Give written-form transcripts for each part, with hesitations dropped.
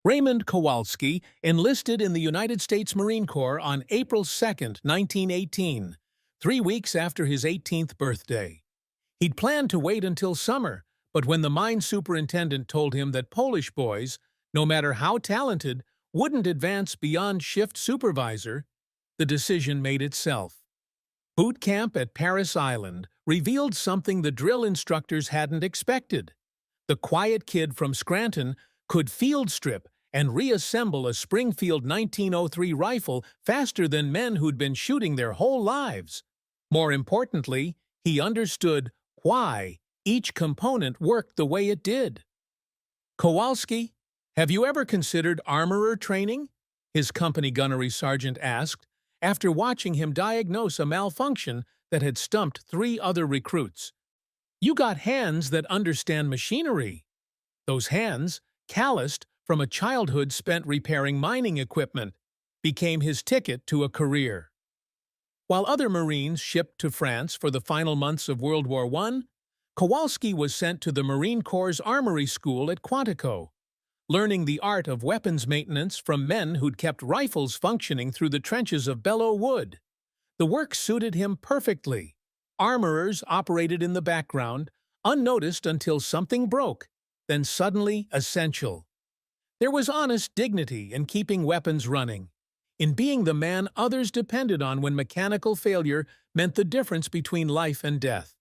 Raymond Kowalski enlisted in the United States Marine Corps on April 2, 1918, 3 weeks after his 18th birthday. He'd planned to wait until summer, but when the mine superintendent told him that Polish boys, no matter how talented, wouldn't advance beyond shift supervisor, the decision made itself. Boot camp at Paris Island revealed something the drill instructors hadn't expected. The quiet kid from Scranton could field strip and reassemble a Springfield 1903 rifle faster than men who'd been shooting their whole lives. More importantly, he understood why each component worked the way it did. "Kowalski, have you ever considered armorer training?" his company gunnery sergeant asked, after watching him diagnose a malfunction that had stumped 3 other recruits. "You got hands that understand machinery." Those hands, calloused from a childhood spent repairing mining equipment, became his ticket to a career. While other Marines shipped to France for the final months of World War I, Kowalski was sent to the Marine Corps' Armory School at Quantico, learning the art of weapons maintenance from men who'd kept rifles functioning through the trenches of Belleau Wood. The work suited him perfectly. Armorers operated in the background, unnoticed until something broke, then suddenly essential. There was honest dignity in keeping weapons running, in being the man others depended on when mechanical failure meant the difference between life and death.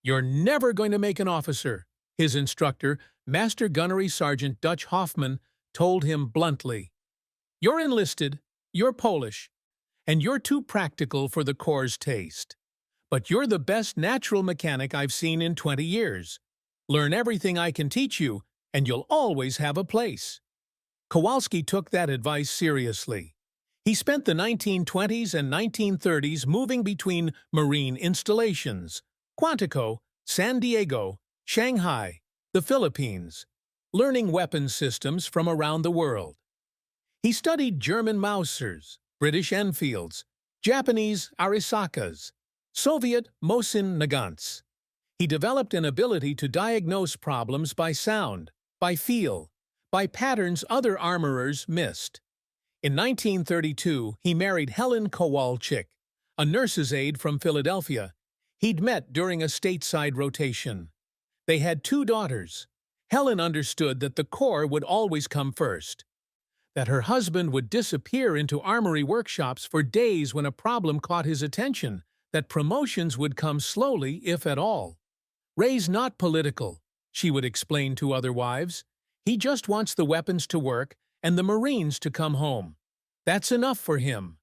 "You're never going to make an officer," his instructor, Master Gunnery Sergeant Dutch Hoffman, told him bluntly. "You're enlisted, you're Polish, and you're too practical for the Corps' taste. But you're the best natural mechanic I've seen in 20 years. Learn everything I can teach you, and you'll always have a place." Kowalski took that advice seriously. He spent the 1920s and 1930s moving between Marine installations, Quantico, San Diego, Shanghai, the Philippines, learning weapons systems from around the world. He studied German Mausers, British Enfields, Japanese Arisakas, Soviet Mosin Nagants. He developed an ability to diagnose problems by sound, by feel, by patterns other armorers missed. In 1932, he married Helen Kowalczyk, a nurse's aide from Philadelphia. He'd met during a stateside rotation. They had 2 daughters. Helen understood that the Corps would always come first, that her husband would disappear into armory workshops for days when a problem caught his attention, that promotions would come slowly, if at all. "Ray's not political," she would explain to other wives. "He just wants the weapons to work and the Marines to come home. That's enough for him."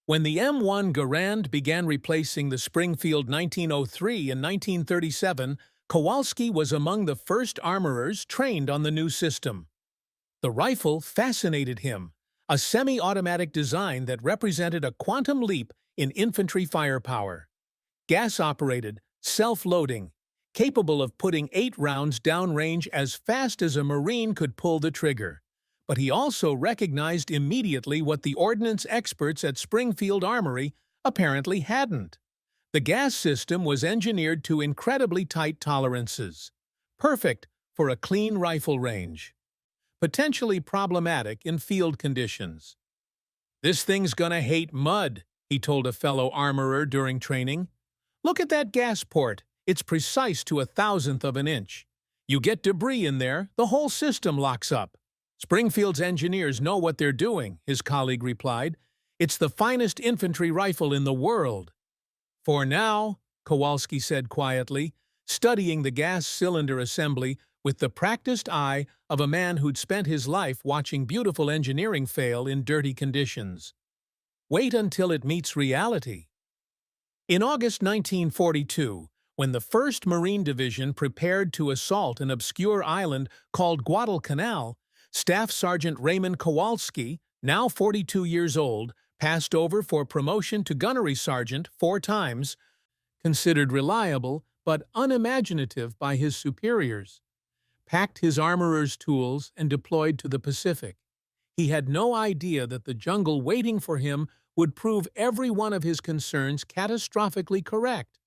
When the M1 Garand began replacing the Springfield 1903 in 1937, Kowalski was among the first armorers trained on the new system. The rifle fascinated him, a semi-automatic design that represented a quantum leap in infantry firepower. Gas-operated, self-loading, capable of putting 8 rounds downrange as fast as a Marine could pull the trigger. But he also recognized immediately what the ordnance experts at Springfield Armory apparently hadn't. The gas system was engineered to incredibly tight tolerances, perfect for a clean rifle range, potentially problematic in field conditions. "This thing's gonna hate mud," he told a fellow armorer during training. "Look at that gas port. It's precise to 1/1000th of an inch. You get debris in there, the whole system locks up." "Springfield's engineers know what they're doing," his colleague replied. "It's the finest infantry rifle in the world." "For now," Kowalski said quietly, studying the gas cylinder assembly with the practiced eye of a man who'd spent his life watching beautiful engineering fail in dirty conditions. "Wait until it meets reality." In August 1942, when the 1st Marine Division prepared to assault an obscure island called Guadalcanal, Staff Sergeant Raymond Kowalski, now 42 years old, passed over for promotion to gunnery sergeant 4 times, considered reliable but unimaginative by his superiors, packed his armorer's tools and deployed to the Pacific. He had no idea that the jungle waiting for him would prove every one of his concerns catastrophically correct,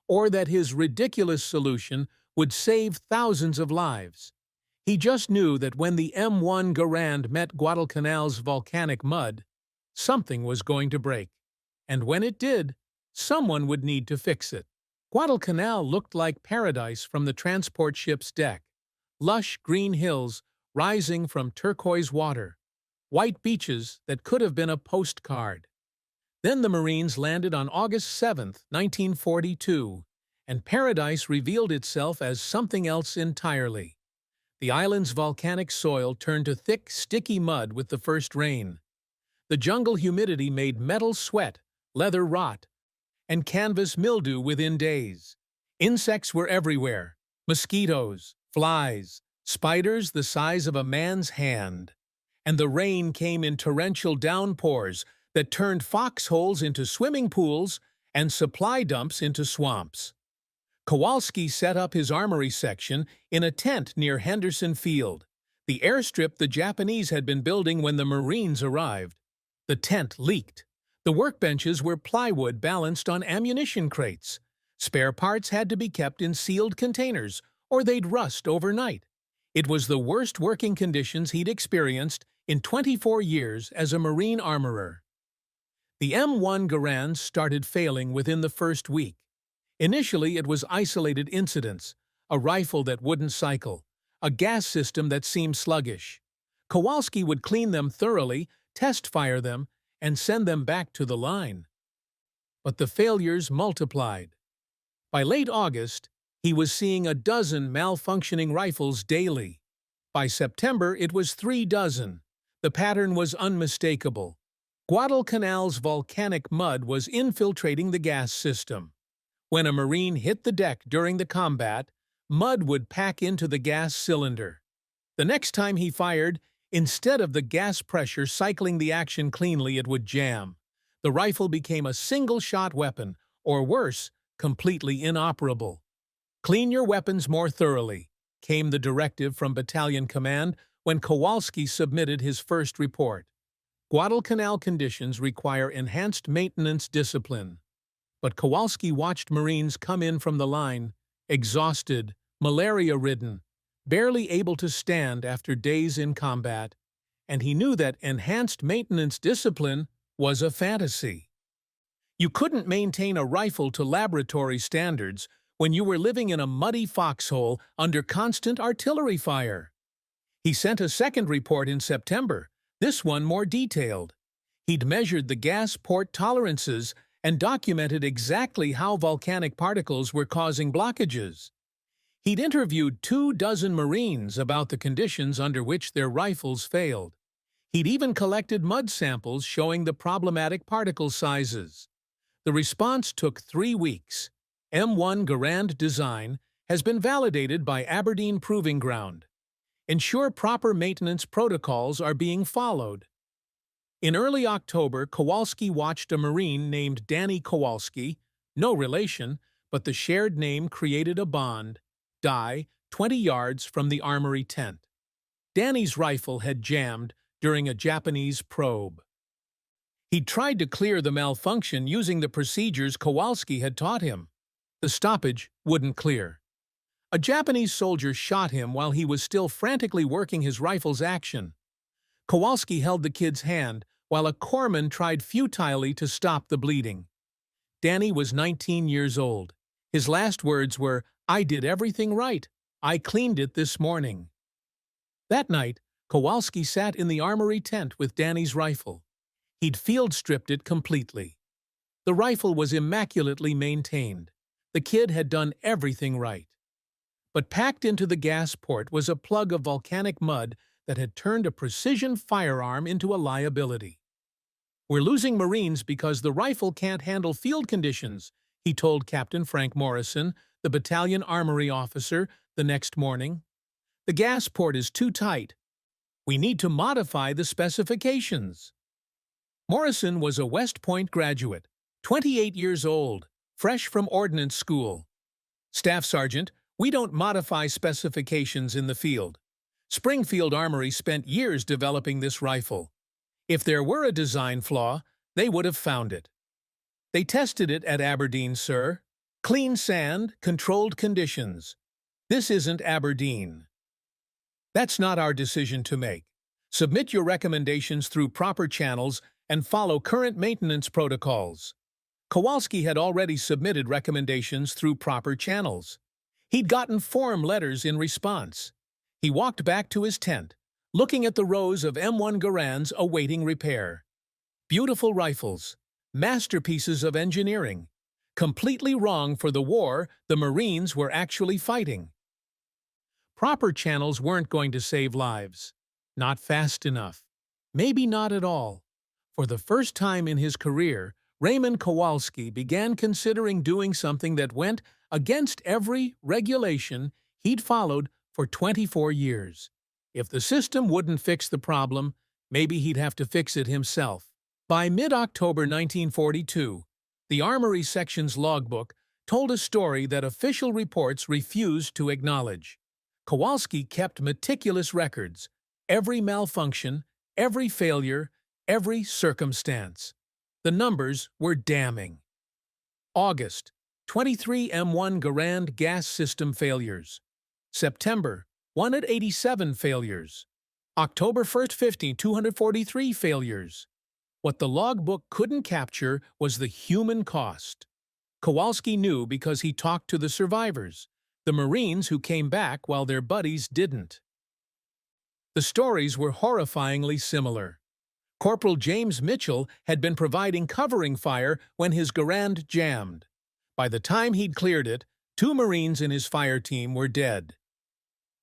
or that his ridiculous solution would save thousands of lives. He just knew that when the M1 Garand met Guadalcanal's volcanic mud, something was going to break. And when it did, someone would need to fix it. Guadalcanal looked like paradise from the transport ship's deck. Lush green hills rising from turquoise water, white beaches that could have been a postcard. Then the Marines landed on August 7, 1942, and paradise revealed itself as something else entirely. The island's volcanic soil turned to thick, sticky mud with the first rain. The jungle humidity made metal sweat, leather rot, and canvas mildew within days. Insects were everywhere: mosquitoes, flies, spiders the size of a man's hand. And the rain came in torrential downpours that turned foxholes into swimming pools and supply dumps into swamps. Kowalski set up his armory section in a tent near Henderson Field, the airstrip the Japanese had been building when the Marines arrived. The tent leaked. The workbenches were plywood balanced on ammunition crates. Spare parts had to be kept in sealed containers, or they'd rust overnight. It was the worst working conditions he'd experienced in 24 years as a Marine armorer. The M1 Garand started failing within the first week. Initially, it was isolated incidents: a rifle that wouldn't cycle, a gas system that seemed sluggish. Kowalski would clean them thoroughly, test-fire them, and send them back to the line. But the failures multiplied. By late August, he was seeing a dozen malfunctioning rifles daily. By September, it was 3 dozen. The pattern was unmistakable. Guadalcanal's volcanic mud was infiltrating the gas system. When a Marine hit the deck during the combat, mud would pack into the gas cylinder. The next time he fired, instead of the gas pressure cycling the action cleanly, it would jam. The rifle became a single-shot weapon, or worse, completely inoperable. "Clean your weapons more thoroughly," came the directive from Battalion Command when Kowalski submitted his first report. Guadalcanal conditions require enhanced maintenance discipline. But Kowalski watched Marines come in from the line, exhausted, malaria-ridden, barely able to stand after days in combat, and he knew that enhanced maintenance discipline was a fantasy. You couldn't maintain a rifle to laboratory standards when you were living in a muddy foxhole under constant artillery fire. He sent a second report in September, this one more detailed. He'd measured the gas port tolerances and documented exactly how volcanic particles were causing blockages. He'd interviewed 2 dozen Marines about the conditions under which their rifles failed. He'd even collected mud samples showing the problematic particle sizes. The response took 3 weeks. M1 Garand design has been validated by Aberdeen Proving Ground. Ensure proper maintenance protocols are being followed. In early October, Kowalski watched a Marine named Danny Kowalski, no relation, but the shared name created a bond, die 20 yards from the armory tent. Danny's rifle had jammed during a Japanese probe. He'd tried to clear the malfunction using the procedures Kowalski had taught him. The stoppage wouldn't clear. A Japanese soldier shot him while he was still frantically working his rifle's action. Kowalski held the kid's hand while a corpsman tried futilely to stop the bleeding. Danny was 19 years old. His last words were, "I did everything right. I cleaned it this morning." That night, Kowalski sat in the armory tent with Danny's rifle. He'd field-stripped it completely. The rifle was immaculately maintained. The kid had done everything right. But packed into the gas port was a plug of volcanic mud that had turned a precision firearm into a liability. "We're losing Marines because the rifle can't handle field conditions," he told Captain Frank Morrison, the battalion armory officer, the next morning. "The gas port is too tight. We need to modify the specifications." Morrison was a West Point graduate, 28 years old, fresh from ordnance school. "Staff Sergeant, we don't modify specifications in the field. Springfield Armory spent years developing this rifle. If there were a design flaw, they would have found it. They tested it at Aberdeen, sir. Clean sand, controlled conditions. This isn't Aberdeen." That's not our decision to make. Submit your recommendations through proper channels and follow current maintenance protocols. Kowalski had already submitted recommendations through proper channels. He'd gotten form letters in response. He walked back to his tent, looking at the rows of M1 Garands awaiting repair. Beautiful rifles, masterpieces of engineering. Completely wrong for the war the Marines were actually fighting. Proper channels weren't going to save lives. Not fast enough. Maybe not at all. For the first time in his career, Raymond Kowalski began considering doing something that went against every regulation he'd followed for 24 years. If the system wouldn't fix the problem, maybe he'd have to fix it himself. By mid-October 1942, the Armory Section's logbook told a story that official reports refused to acknowledge. Kowalski kept meticulous records, every malfunction, every failure, every circumstance. The numbers were damning. August, 23 M1 Garand gas system failures. September, 187 failures. October 1st, 243 failures. What the logbook couldn't capture was the human cost. Kowalski knew because he talked to the survivors, the Marines who came back while their buddies didn't. The stories were horrifyingly similar. Corporal James Mitchell had been providing covering fire when his Garand jammed. By the time he'd cleared it, 2 Marines in his fire team were dead.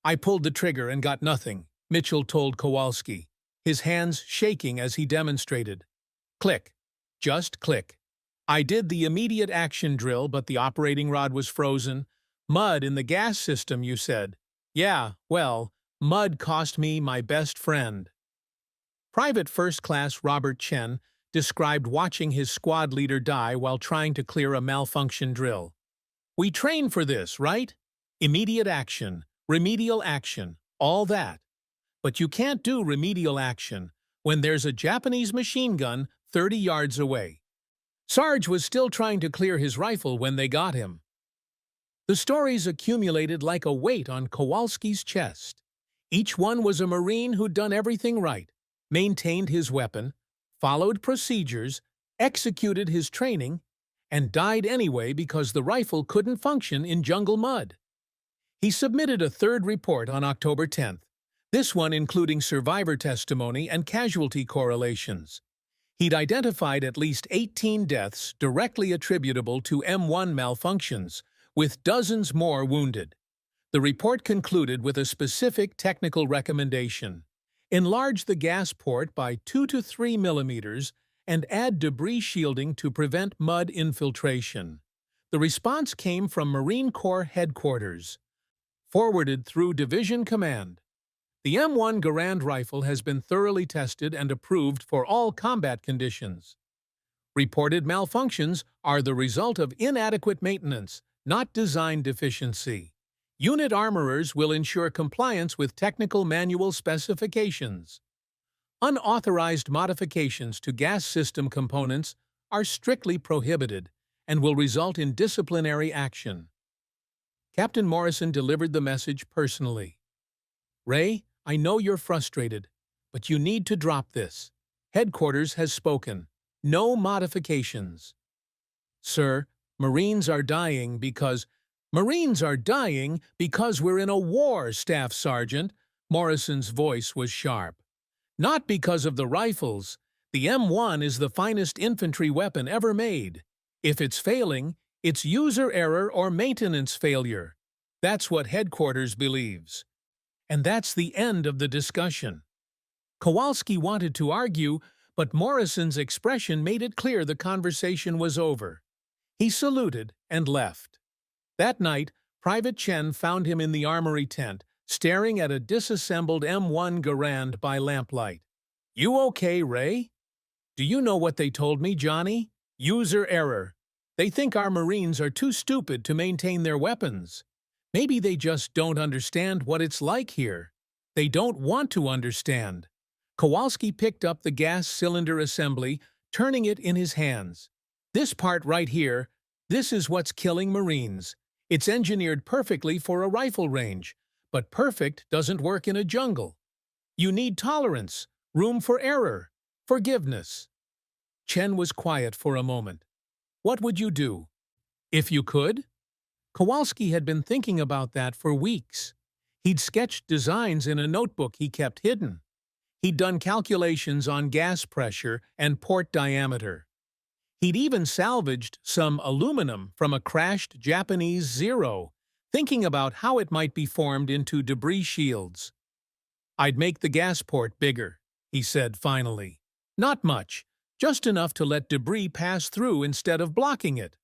"I pulled the trigger and got nothing," Mitchell told Kowalski, his hands shaking as he demonstrated. Click. Just click. "I did the immediate action drill, but the operating rod was frozen. Mud in the gas system, you said." "Yeah, well, mud cost me my best friend." Private First Class Robert Chen described watching his squad leader die while trying to clear a malfunction drill. "We train for this, right? Immediate action, remedial action, all that. But you can't do remedial action when there's a Japanese machine gun 30 yards away." Sarge was still trying to clear his rifle when they got him. The stories accumulated like a weight on Kowalski's chest. Each one was a Marine who'd done everything right, maintained his weapon, followed procedures, executed his training, and died anyway because the rifle couldn't function in jungle mud. He submitted a third report on October 10th, this one including survivor testimony and casualty correlations. He'd identified at least 18 deaths directly attributable to M1 malfunctions, with dozens more wounded. The report concluded with a specific technical recommendation. Enlarge the gas port by 2 to 3 millimeters and add debris shielding to prevent mud infiltration. The response came from Marine Corps Headquarters, forwarded through Division Command. The M1 Garand rifle has been thoroughly tested and approved for all combat conditions. Reported malfunctions are the result of inadequate maintenance, not design deficiency. Unit armorers will ensure compliance with technical manual specifications. Unauthorized modifications to gas system components are strictly prohibited and will result in disciplinary action. Captain Morrison delivered the message personally. "Ray, I know you're frustrated, but you need to drop this. Headquarters has spoken. No modifications." "Sir, Marines are dying because..." "Marines are dying because we're in a war, Staff Sergeant." Morrison's voice was sharp. "Not because of the rifles. The M1 is the finest infantry weapon ever made. If it's failing, it's user error or maintenance failure. That's what Headquarters believes." And that's the end of the discussion. Kowalski wanted to argue, but Morrison's expression made it clear the conversation was over. He saluted and left. That night, Private Chen found him in the armory tent, staring at a disassembled M1 Garand by lamplight. "You okay, Ray?" "Do you know what they told me, Johnny? User error. They think our Marines are too stupid to maintain their weapons. Maybe they just don't understand what it's like here. They don't want to understand." Kowalski picked up the gas cylinder assembly, turning it in his hands. "This part right here, this is what's killing Marines. It's engineered perfectly for a rifle range, But perfect doesn't work in a jungle. You need tolerance, room for error, forgiveness. Chen was quiet for a moment. What would you do? If you could? Kowalski had been thinking about that for weeks. He'd sketched designs in a notebook he kept hidden. He'd done calculations on gas pressure and port diameter. He'd even salvaged some aluminum from a crashed Japanese Zero, thinking about how it might be formed into debris shields. "I'd make the gas port bigger," he said finally. "Not much, just enough to let debris pass through instead of blocking it.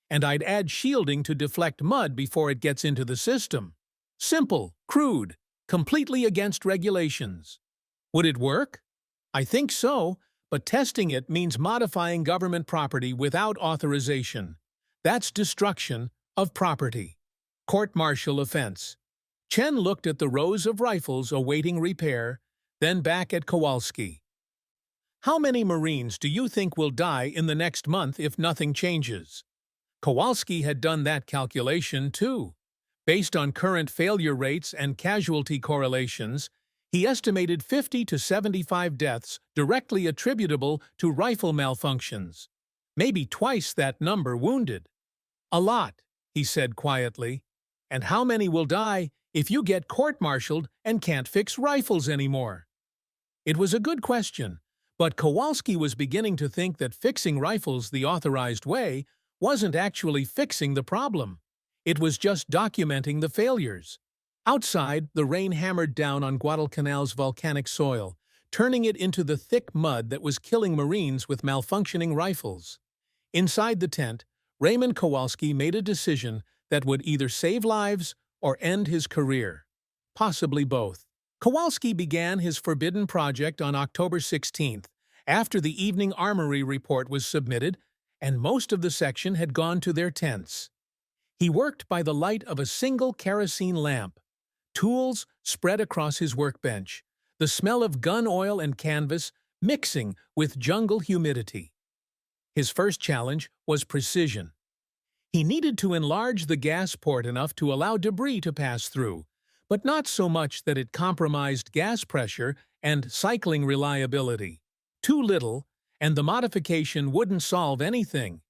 And I'd add shielding to deflect mud before it gets into the system. Simple, crude, completely against regulations. Would it work? I think so, but testing it means modifying government property without authorization. That's destruction of property. Court-martial offense." Chen looked at the rows of rifles awaiting repair, then back at Kowalski. "How many Marines do you think will die in the next month if nothing changes?" Kowalski had done that calculation too. Based on current failure rates and casualty correlations, he estimated 50 to 75 deaths directly attributable to rifle malfunctions. Maybe twice that number wounded. "A lot," he said quietly. "And how many will die if you get court-martialed and can't fix rifles anymore?" It was a good question, but Kowalski was beginning to think that fixing rifles the authorized way wasn't actually fixing the problem. It was just documenting the failures. Outside, the rain hammered down on Guadalcanal's volcanic soil, turning it into the thick mud that was killing Marines with malfunctioning rifles. Inside the tent, Raymond Kowalski made a decision that would either save lives or end his career. Possibly both. Kowalski began his forbidden project on October 16th, after the evening armory report was submitted and most of the section had gone to their tents. He worked by the light of a single kerosene lamp. Tools spread across his workbench, the smell of gun oil and canvas mixing with jungle humidity. His first challenge was precision. He needed to enlarge the gas port enough to allow debris to pass through, but not so much that it compromised gas pressure and cycling reliability. Too little, and the modification wouldn't solve anything.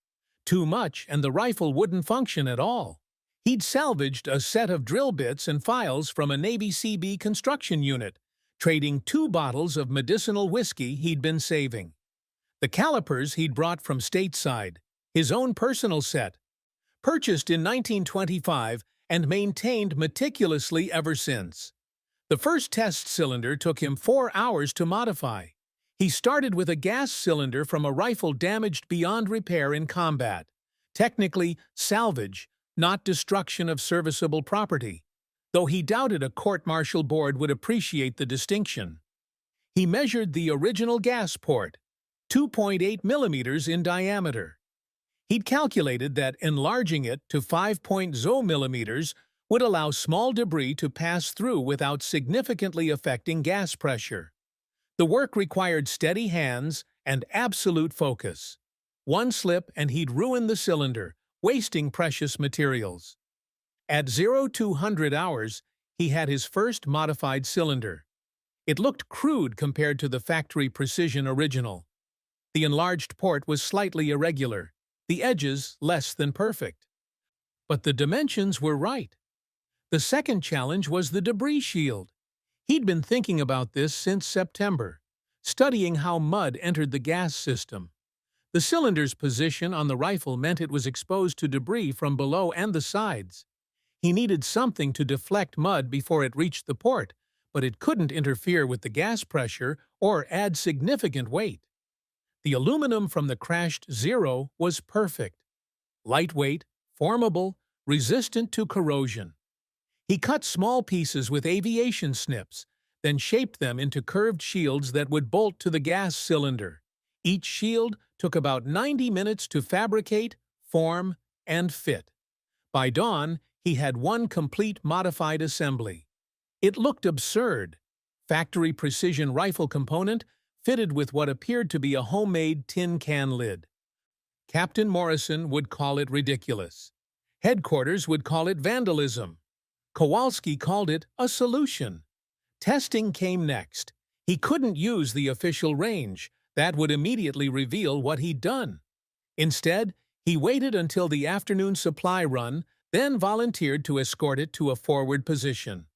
Too much, and the rifle wouldn't function at all. He'd salvaged a set of drill bits and files from a Navy CB construction unit, trading 2 bottles of medicinal whiskey he'd been saving. The calipers he'd brought from stateside, his own personal set, purchased in 1925 and maintained meticulously ever since. The first test cylinder took him 4 hours to modify. He started with a gas cylinder from a rifle damaged beyond repair in combat. Technically, salvage, not destruction of serviceable property, though he doubted a court-martial board would appreciate the distinction. He measured the original gas port, 2.8 millimeters in diameter. He'd calculated that enlarging it to 5.0 millimeters would allow small debris to pass through without significantly affecting gas pressure. The work required steady hands and absolute focus. One slip and he'd ruin the cylinder, wasting precious materials. At 0200 hours, he had his first modified cylinder. It looked crude compared to the factory precision original. The enlarged port was slightly irregular, the edges less than perfect. But the dimensions were right. The second challenge was the debris shield. He'd been thinking about this since September, studying how mud entered the gas system. The cylinder's position on the rifle meant it was exposed to debris from below and the sides. He needed something to deflect mud before it reached the port, but it couldn't interfere with the gas pressure or add significant weight. The aluminum from the crashed Zero was perfect. Lightweight, formable, resistant to corrosion. He cut small pieces with aviation snips, then shaped them into curved shields that would bolt to the gas cylinder. Each shield took about 90 minutes to fabricate, form, and fit. By dawn, he had one complete modified assembly. It looked absurd. Factory precision rifle component fitted with what appeared to be a homemade tin can lid. Captain Morrison would call it ridiculous. Headquarters would call it vandalism. Kowalski called it a solution. Testing came next. He couldn't use the official range. That would immediately reveal what he'd done. Instead, he waited until the afternoon supply run, then volunteered to escort it to a forward position.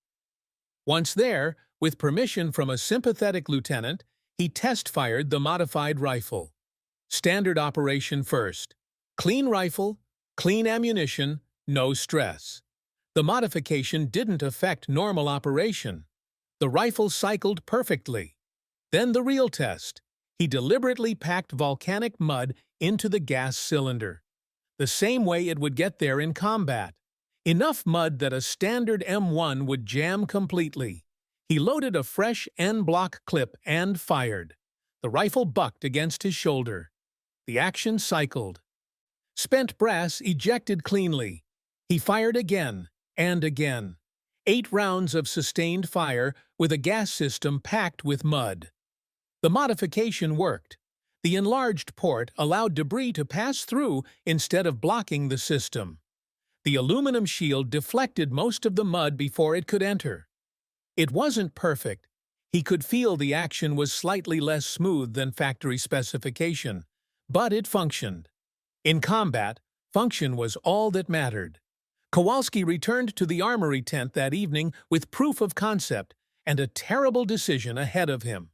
Once there, with permission from a sympathetic lieutenant, he test-fired the modified rifle. Standard operation first. Clean rifle, clean ammunition, no stress. The modification didn't affect normal operation. The rifle cycled perfectly. Then the real test. He deliberately packed volcanic mud into the gas cylinder, the same way it would get there in combat. Enough mud that a standard M1 would jam completely. He loaded a fresh N-block clip and fired. The rifle bucked against his shoulder. The action cycled. Spent brass ejected cleanly. He fired again and again. 8 rounds of sustained fire with a gas system packed with mud. The modification worked. The enlarged port allowed debris to pass through instead of blocking the system. The aluminum shield deflected most of the mud before it could enter. It wasn't perfect. He could feel the action was slightly less smooth than factory specification, but it functioned. In combat, function was all that mattered. Kowalski returned to the armory tent that evening with proof of concept and a terrible decision ahead of him.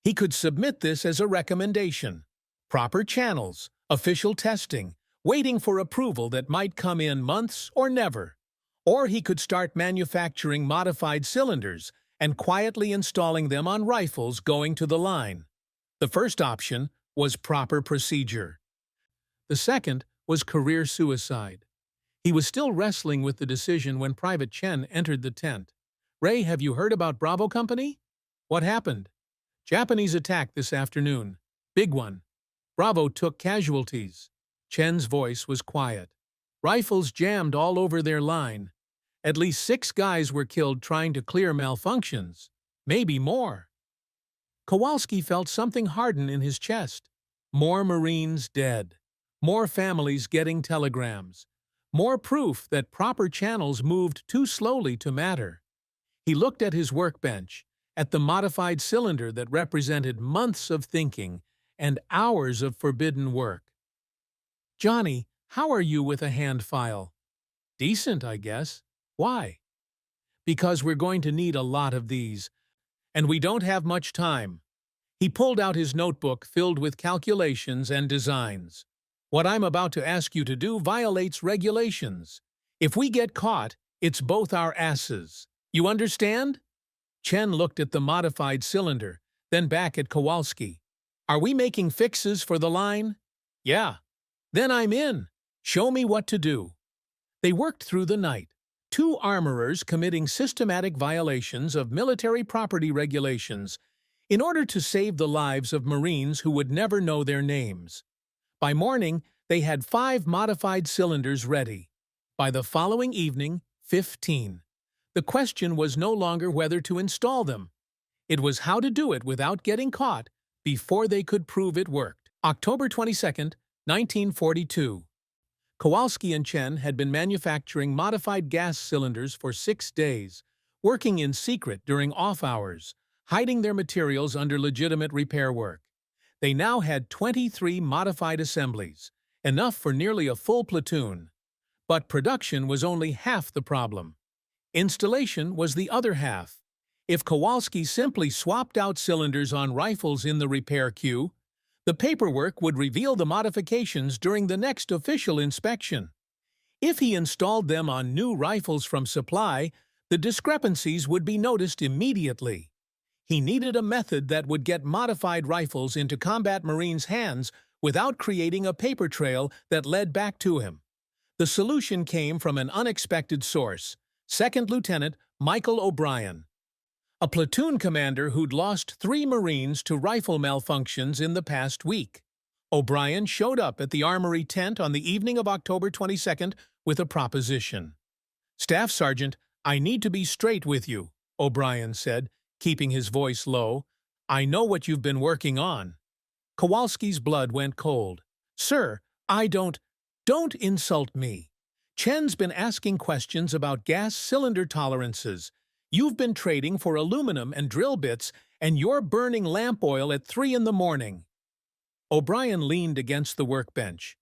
He could submit this as a recommendation. Proper channels, official testing, waiting for approval that might come in months or never. Or he could start manufacturing modified cylinders and quietly installing them on rifles going to the line. The first option was proper procedure. The second was career suicide. He was still wrestling with the decision when Private Chen entered the tent. "Ray, have you heard about Bravo Company?" "What happened?" "Japanese attack this afternoon. Big one. Bravo took casualties." Chen's voice was quiet. "Rifles jammed all over their line. At least 6 guys were killed trying to clear malfunctions. Maybe more." Kowalski felt something harden in his chest. More Marines dead. More families getting telegrams. More proof that proper channels moved too slowly to matter. He looked at his workbench, at the modified cylinder that represented months of thinking and hours of forbidden work. "Johnny, how are you with a hand file?" "Decent, I guess." "Why?" "Because we're going to need a lot of these, and we don't have much time." He pulled out his notebook filled with calculations and designs. "What I'm about to ask you to do violates regulations. If we get caught, it's both our asses. You understand?" Chen looked at the modified cylinder, then back at Kowalski. "Are we making fixes for the line?" "Yeah." "Then I'm in. Show me what to do." They worked through the night. 2 armorers committing systematic violations of military property regulations in order to save the lives of Marines who would never know their names. By morning, they had 5 modified cylinders ready. By the following evening, 15. The question was no longer whether to install them. It was how to do it without getting caught before they could prove it worked. October 22, 1942. Kowalski and Chen had been manufacturing modified gas cylinders for 6 days, working in secret during off hours, hiding their materials under legitimate repair work. They now had 23 modified assemblies, enough for nearly a full platoon. But production was only half the problem. Installation was the other half. If Kowalski simply swapped out cylinders on rifles in the repair queue, the paperwork would reveal the modifications during the next official inspection. If he installed them on new rifles from supply, the discrepancies would be noticed immediately. He needed a method that would get modified rifles into combat Marines' hands without creating a paper trail that led back to him. The solution came from an unexpected source: Second Lieutenant Michael O'Brien, a platoon commander who'd lost 3 Marines to rifle malfunctions in the past week. O'Brien showed up at the armory tent on the evening of October 22nd with a proposition. "Staff Sergeant, I need to be straight with you," O'Brien said, keeping his voice low. "I know what you've been working on." Kowalski's blood went cold. "Sir, I don't insult me. Chen's been asking questions about gas cylinder tolerances. You've been trading for aluminum and drill bits, and you're burning lamp oil at 3 in the morning. O'Brien leaned against the workbench.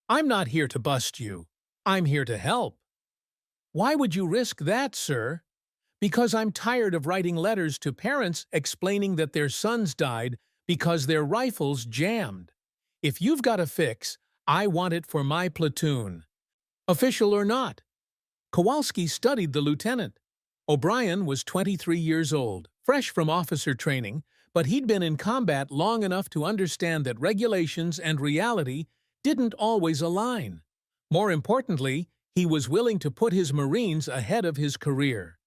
I'm not here to bust you. I'm here to help. Why would you risk that, sir? Because I'm tired of writing letters to parents explaining that their sons died because their rifles jammed. If you've got a fix, I want it for my platoon. Official or not. Kowalski studied the lieutenant. O'Brien was 23 years old, fresh from officer training, but he'd been in combat long enough to understand that regulations and reality didn't always align. More importantly, he was willing to put his Marines ahead of his career.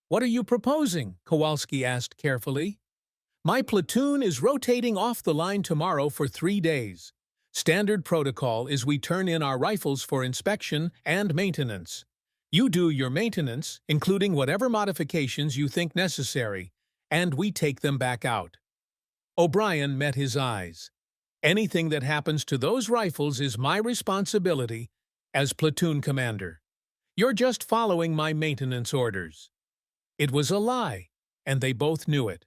What are you proposing? Kowalski asked carefully. My platoon is rotating off the line tomorrow for 3 days. Standard protocol is we turn in our rifles for inspection and maintenance. You do your maintenance, including whatever modifications you think necessary, and we take them back out. O'Brien met his eyes. Anything that happens to those rifles is my responsibility as platoon commander. You're just following my maintenance orders. It was a lie, and they both knew it.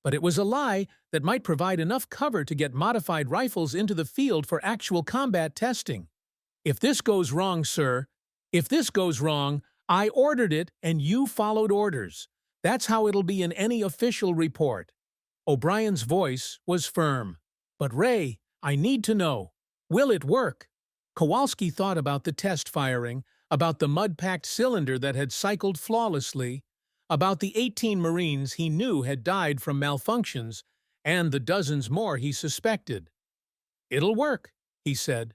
But it was a lie that might provide enough cover to get modified rifles into the field for actual combat testing. If this goes wrong, sir, if this goes wrong, I ordered it and you followed orders. That's how it'll be in any official report. O'Brien's voice was firm. But Ray, I need to know, will it work? Kowalski thought about the test firing, about the mud-packed cylinder that had cycled flawlessly, about the 18 Marines he knew had died from malfunctions, and the dozens more he suspected. It'll work, he said.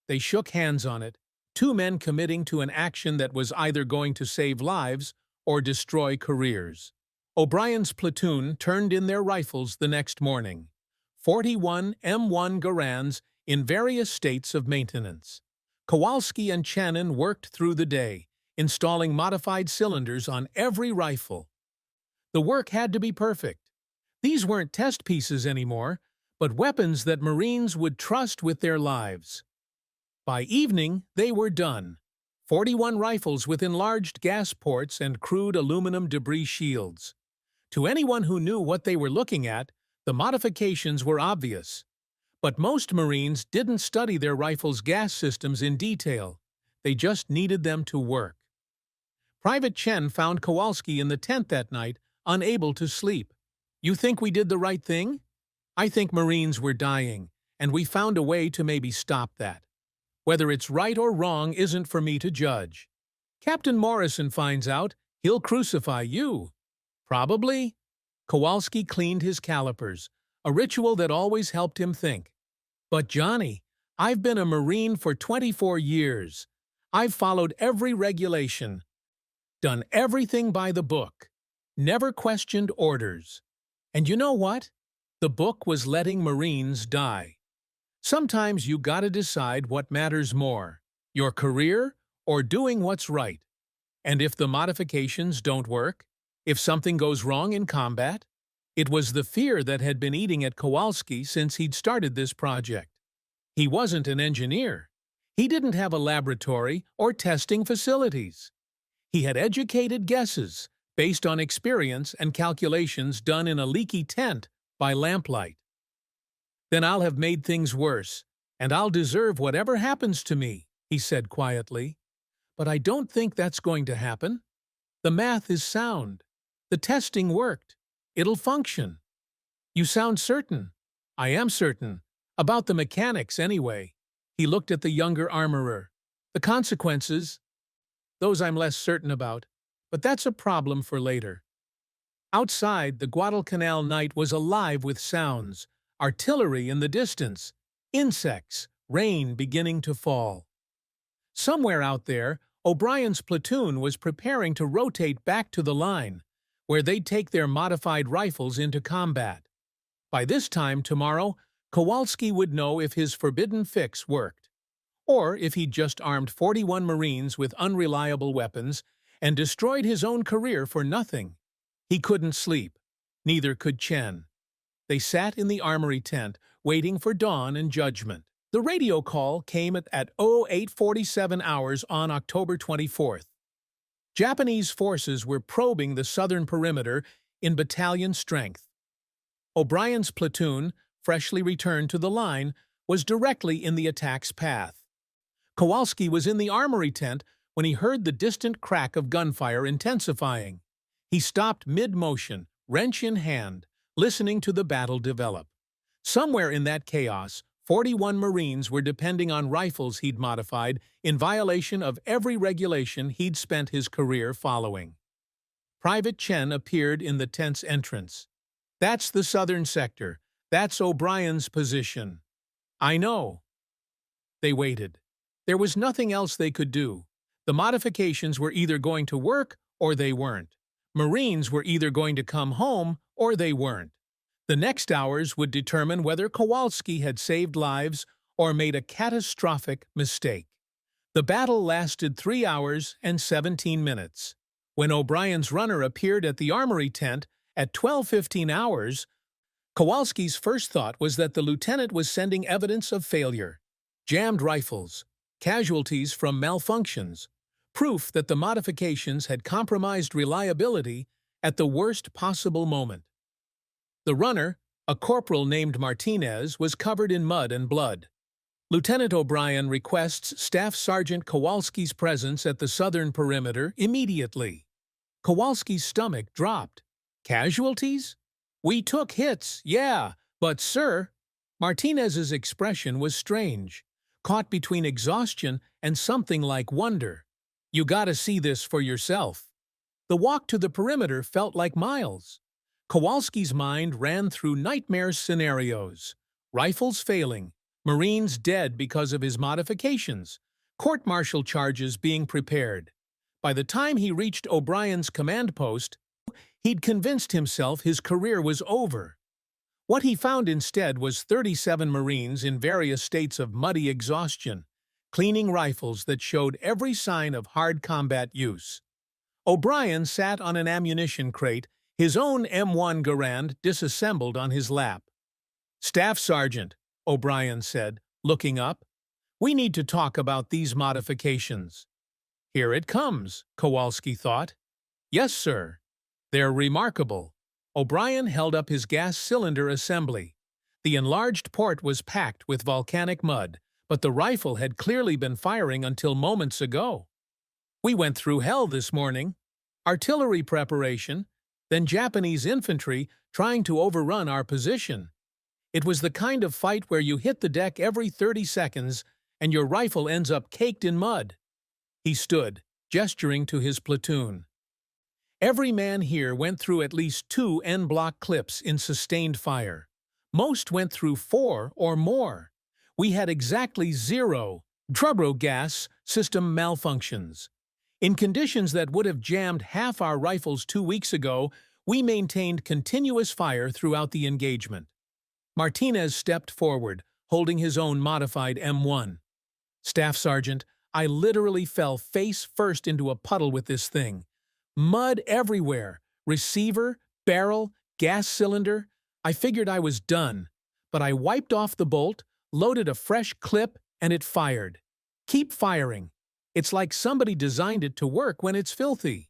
They shook hands on it, 2 men committing to an action that was either going to save lives or destroy careers. O'Brien's platoon turned in their rifles the next morning. 41 M1 Garands in various states of maintenance. Kowalski and Channon worked through the day, installing modified cylinders on every rifle. The work had to be perfect. These weren't test pieces anymore, but weapons that Marines would trust with their lives. By evening, they were done. 41 rifles with enlarged gas ports and crude aluminum debris shields. To anyone who knew what they were looking at, the modifications were obvious. But most Marines didn't study their rifles' gas systems in detail. They just needed them to work. Private Chen found Kowalski in the tent that night, unable to sleep. You think we did the right thing? I think Marines were dying, and we found a way to maybe stop that. Whether it's right or wrong isn't for me to judge. Captain Morrison finds out, he'll crucify you. Probably. Kowalski cleaned his calipers, a ritual that always helped him think. But Johnny, I've been a Marine for 24 years. I've followed every regulation, done everything by the book, never questioned orders. And you know what? The book was letting Marines die. Sometimes you gotta decide what matters more, your career or doing what's right. And if the modifications don't work, if something goes wrong in combat, it was the fear that had been eating at Kowalski since he'd started this project. He wasn't an engineer. He didn't have a laboratory or testing facilities. He had educated guesses based on experience and calculations done in a leaky tent by lamplight. Then I'll have made things worse, and I'll deserve whatever happens to me, he said quietly. But I don't think that's going to happen. The math is sound. The testing worked. It'll function. You sound certain. I am certain. About the mechanics, anyway. He looked at the younger armorer. The consequences, those I'm less certain about, but that's a problem for later. Outside, the Guadalcanal night was alive with sounds, artillery in the distance, insects, rain beginning to fall. Somewhere out there, O'Brien's platoon was preparing to rotate back to the line, where they'd take their modified rifles into combat. By this time tomorrow, Kowalski would know if his forbidden fix worked, or if he'd just armed 41 Marines with unreliable weapons and destroyed his own career for nothing. He couldn't sleep. Neither could Chen. They sat in the armory tent, waiting for dawn and judgment. The radio call came at 0847 hours on October 24th. Japanese forces were probing the southern perimeter in battalion strength. O'Brien's platoon, freshly returned to the line, was directly in the attack's path. Kowalski was in the armory tent when he heard the distant crack of gunfire intensifying. He stopped mid-motion, wrench in hand, listening to the battle develop. Somewhere in that chaos, 41 Marines were depending on rifles he'd modified in violation of every regulation he'd spent his career following. Private Chen appeared in the tent's entrance. "That's the southern sector. That's O'Brien's position." "I know." They waited. There was nothing else they could do. The modifications were either going to work or they weren't. Marines were either going to come home or they weren't. The next hours would determine whether Kowalski had saved lives or made a catastrophic mistake. The battle lasted 3 hours and 17 minutes. When O'Brien's runner appeared at the armory tent at 12:15 hours, Kowalski's first thought was that the lieutenant was sending evidence of failure. Jammed rifles, casualties from malfunctions, proof that the modifications had compromised reliability at the worst possible moment. The runner, a corporal named Martinez, was covered in mud and blood. Lieutenant O'Brien requests Staff Sergeant Kowalski's presence at the southern perimeter immediately. Kowalski's stomach dropped. "Casualties? We took hits, yeah, but sir..." Martinez's expression was strange, caught between exhaustion and something like wonder. "You gotta see this for yourself." The walk to the perimeter felt like miles. Kowalski's mind ran through nightmare scenarios. Rifles failing, Marines dead because of his modifications, court-martial charges being prepared. By the time he reached O'Brien's command post, he'd convinced himself his career was over. What he found instead was 37 Marines in various states of muddy exhaustion, cleaning rifles that showed every sign of hard combat use. O'Brien sat on an ammunition crate, his own M1 Garand disassembled on his lap. "Staff Sergeant," O'Brien said, looking up, "we need to talk about these modifications." "Here it comes," Kowalski thought. "Yes, sir. They're remarkable." O'Brien held up his gas cylinder assembly. The enlarged port was packed with volcanic mud, but the rifle had clearly been firing until moments ago. "We went through hell this morning. Artillery preparation, then Japanese infantry trying to overrun our position. It was the kind of fight where you hit the deck every 30 seconds and your rifle ends up caked in mud." He stood, gesturing to his platoon. "Every man here went through at least 2 en-bloc clips in sustained fire. Most went through 4 or more. We had exactly 0 turbo gas system malfunctions. In conditions that would have jammed half our rifles 2 weeks ago, we maintained continuous fire throughout the engagement." Martinez stepped forward, holding his own modified M1. "Staff Sergeant, I literally fell face first into a puddle with this thing. Mud everywhere, receiver, barrel, gas cylinder. I figured I was done, but I wiped off the bolt, loaded a fresh clip, and it fired. Keep firing. It's like somebody designed it to work when it's filthy."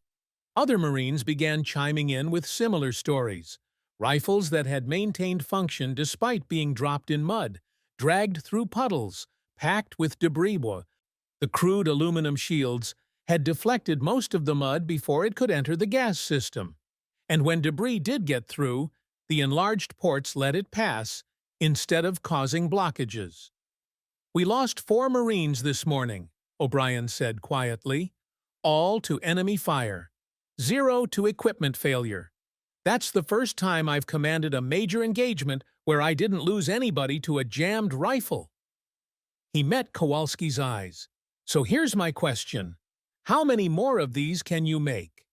Other Marines began chiming in with similar stories. Rifles that had maintained function despite being dropped in mud, dragged through puddles, packed with debris. The crude aluminum shields had deflected most of the mud before it could enter the gas system. And when debris did get through, the enlarged ports let it pass instead of causing blockages. "We lost 4 Marines this morning," O'Brien said quietly. "All to enemy fire. 0 to equipment failure. That's the first time I've commanded a major engagement where I didn't lose anybody to a jammed rifle." He met Kowalski's eyes. "So here's my question. How many more of these can you make?"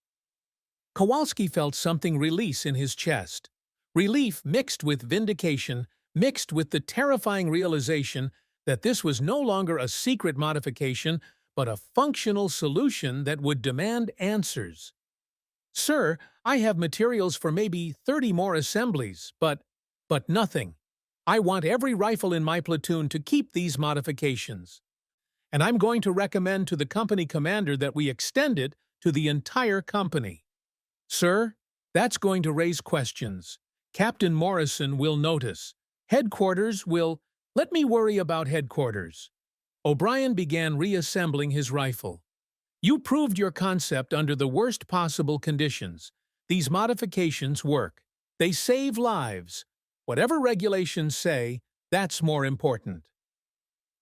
Kowalski felt something release in his chest. Relief mixed with vindication, mixed with the terrifying realization that this was no longer a secret modification, but a functional solution that would demand answers. "Sir, I have materials for maybe 30 more assemblies, but nothing." I want every rifle in my platoon to keep these modifications. And I'm going to recommend to the company commander that we extend it to the entire company. Sir, that's going to raise questions. Captain Morrison will notice. Headquarters will— Let me worry about headquarters. O'Brien began reassembling his rifle. You proved your concept under the worst possible conditions. These modifications work. They save lives. Whatever regulations say, that's more important.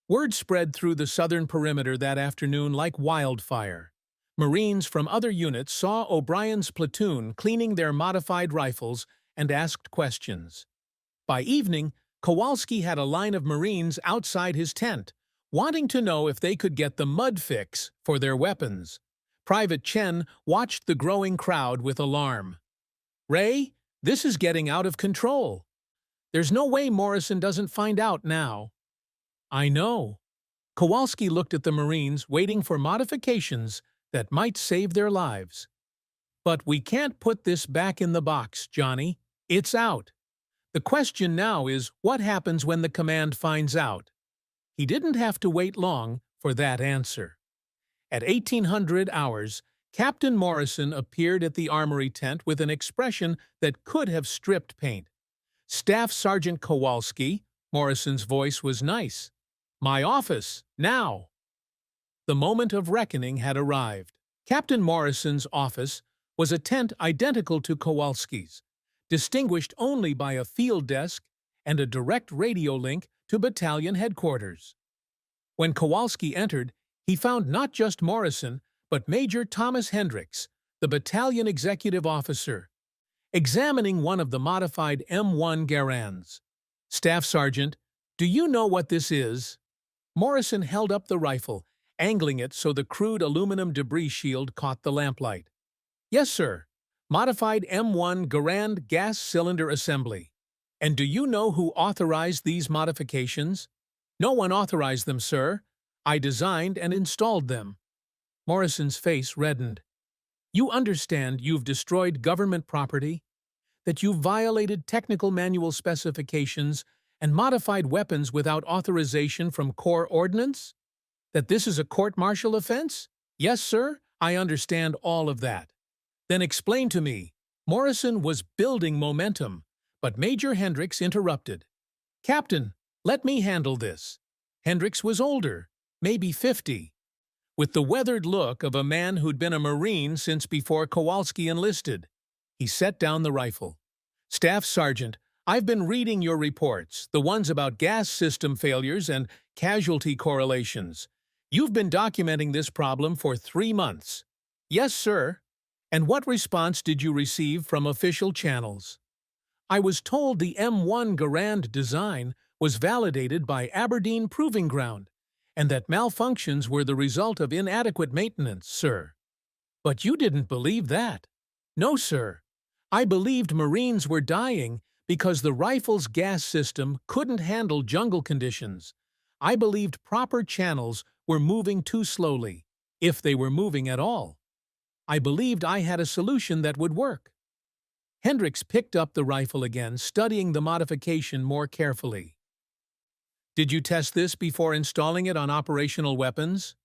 Word spread through the southern perimeter that afternoon like wildfire. Marines from other units saw O'Brien's platoon cleaning their modified rifles and asked questions. By evening, Kowalski had a line of Marines outside his tent, wanting to know if they could get the mud fix for their weapons. Private Chen watched the growing crowd with alarm. "Ray, this is getting out of control. There's no way Morrison doesn't find out now." "I know." Kowalski looked at the Marines, waiting for modifications that might save their lives. "But we can't put this back in the box, Johnny. It's out. The question now is, what happens when the command finds out?" He didn't have to wait long for that answer. At 1800 hours, Captain Morrison appeared at the armory tent with an expression that could have stripped paint. "Staff Sergeant Kowalski," Morrison's voice was nice. "My office, now." The moment of reckoning had arrived. Captain Morrison's office was a tent identical to Kowalski's, distinguished only by a field desk and a direct radio link to battalion headquarters. When Kowalski entered, he found not just Morrison, but Major Thomas Hendricks, the battalion executive officer, examining one of the modified M1 Garands. "Staff Sergeant, do you know what this is?" Morrison held up the rifle, angling it so the crude aluminum debris shield caught the lamplight. "Yes, sir. Modified M1 Garand gas cylinder assembly. And do you know who authorized these modifications?" "No one authorized them, sir. I designed and installed them." Morrison's face reddened. "You understand you've destroyed government property? That you've violated technical manual specifications and modified weapons without authorization from Corps Ordnance? That this is a court-martial offense?" "Yes, sir, I understand all of that." "Then explain to me." Morrison was building momentum, but Major Hendricks interrupted. "Captain, let me handle this." Hendricks was older, maybe 50, with the weathered look of a man who'd been a Marine since before Kowalski enlisted. He set down the rifle. "Staff Sergeant, I've been reading your reports, the ones about gas system failures and casualty correlations. You've been documenting this problem for 3 months." "Yes, sir." "And what response did you receive from official channels?" "I was told the M1 Garand design was validated by Aberdeen Proving Ground, and that malfunctions were the result of inadequate maintenance, sir." "But you didn't believe that." "No, sir. I believed Marines were dying because the rifle's gas system couldn't handle jungle conditions. I believed proper channels were moving too slowly, if they were moving at all. I believed I had a solution that would work." Hendricks picked up the rifle again, studying the modification more carefully. "Did you test this before installing it on operational weapons?"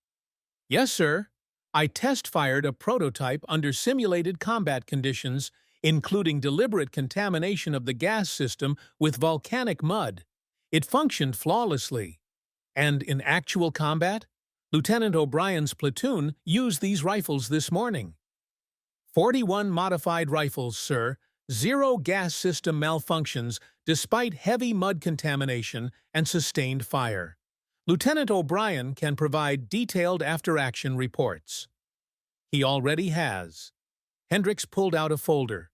"Yes, sir. I test-fired a prototype under simulated combat conditions, including deliberate contamination of the gas system with volcanic mud. It functioned flawlessly." "And in actual combat?" "Lieutenant O'Brien's platoon used these rifles this morning." 41 modified rifles, sir. 0 gas system malfunctions despite heavy mud contamination and sustained fire. Lieutenant O'Brien can provide detailed after-action reports." "He already has." Hendricks pulled out a folder.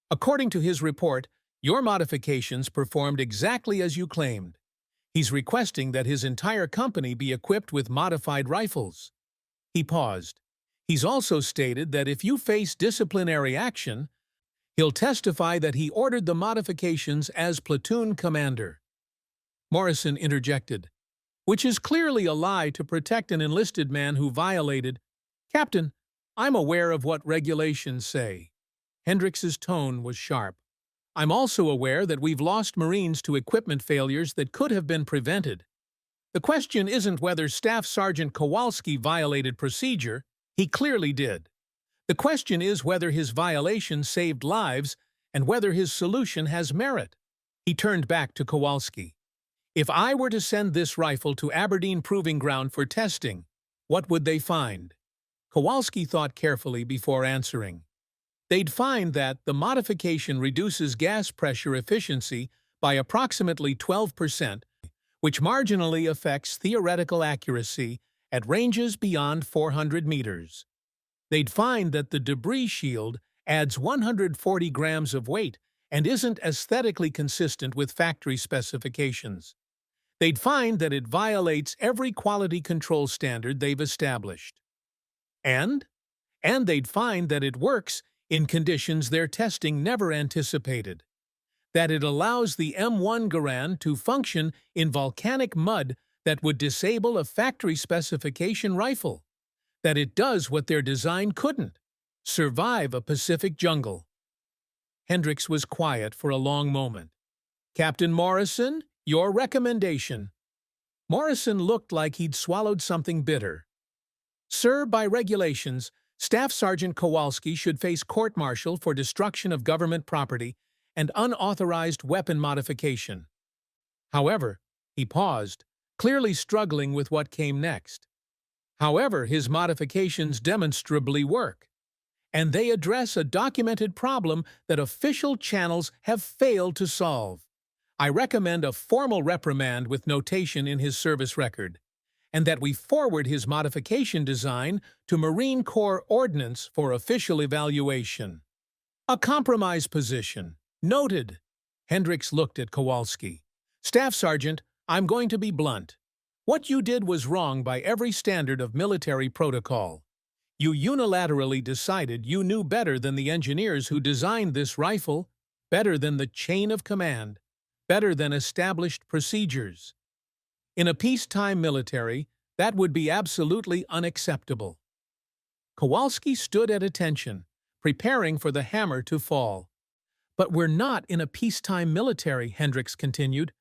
"According to his report, your modifications performed exactly as you claimed. He's requesting that his entire company be equipped with modified rifles." He paused. "He's also stated that if you face disciplinary action, he'll testify that he ordered the modifications as platoon commander." Morrison interjected, "Which is clearly a lie to protect an enlisted man who violated—" "Captain, I'm aware of what regulations say." Hendricks's tone was sharp. I'm also aware that we've lost Marines to equipment failures that could have been prevented. The question isn't whether Staff Sergeant Kowalski violated procedure. He clearly did. The question is whether his violation saved lives and whether his solution has merit. He turned back to Kowalski. If I were to send this rifle to Aberdeen Proving Ground for testing, what would they find? Kowalski thought carefully before answering. They'd find that the modification reduces gas pressure efficiency by approximately 12%, which marginally affects theoretical accuracy at ranges beyond 400 meters. They'd find that the debris shield adds 140 grams of weight and isn't aesthetically consistent with factory specifications. They'd find that it violates every quality control standard they've established. And they'd find that it works in conditions their testing never anticipated. That it allows the M1 Garand to function in volcanic mud that would disable a factory specification rifle. That it does what their design couldn't: survive a Pacific jungle. Hendricks was quiet for a long moment. Captain Morrison, your recommendation. Morrison looked like he'd swallowed something bitter. Sir, by regulations, Staff Sergeant Kowalski should face court-martial for destruction of government property and unauthorized weapon modification. However, he paused, clearly struggling with what came next. However, his modifications demonstrably work, and they address a documented problem that official channels have failed to solve. I recommend a formal reprimand with notation in his service record, and that we forward his modification design to Marine Corps Ordnance for official evaluation. A compromise position. Noted. Hendricks looked at Kowalski. Staff Sergeant, I'm going to be blunt. What you did was wrong by every standard of military protocol. You unilaterally decided you knew better than the engineers who designed this rifle, better than the chain of command, better than established procedures. In a peacetime military, that would be absolutely unacceptable. Kowalski stood at attention, preparing for the hammer to fall. But we're not in a peacetime military, Hendricks continued.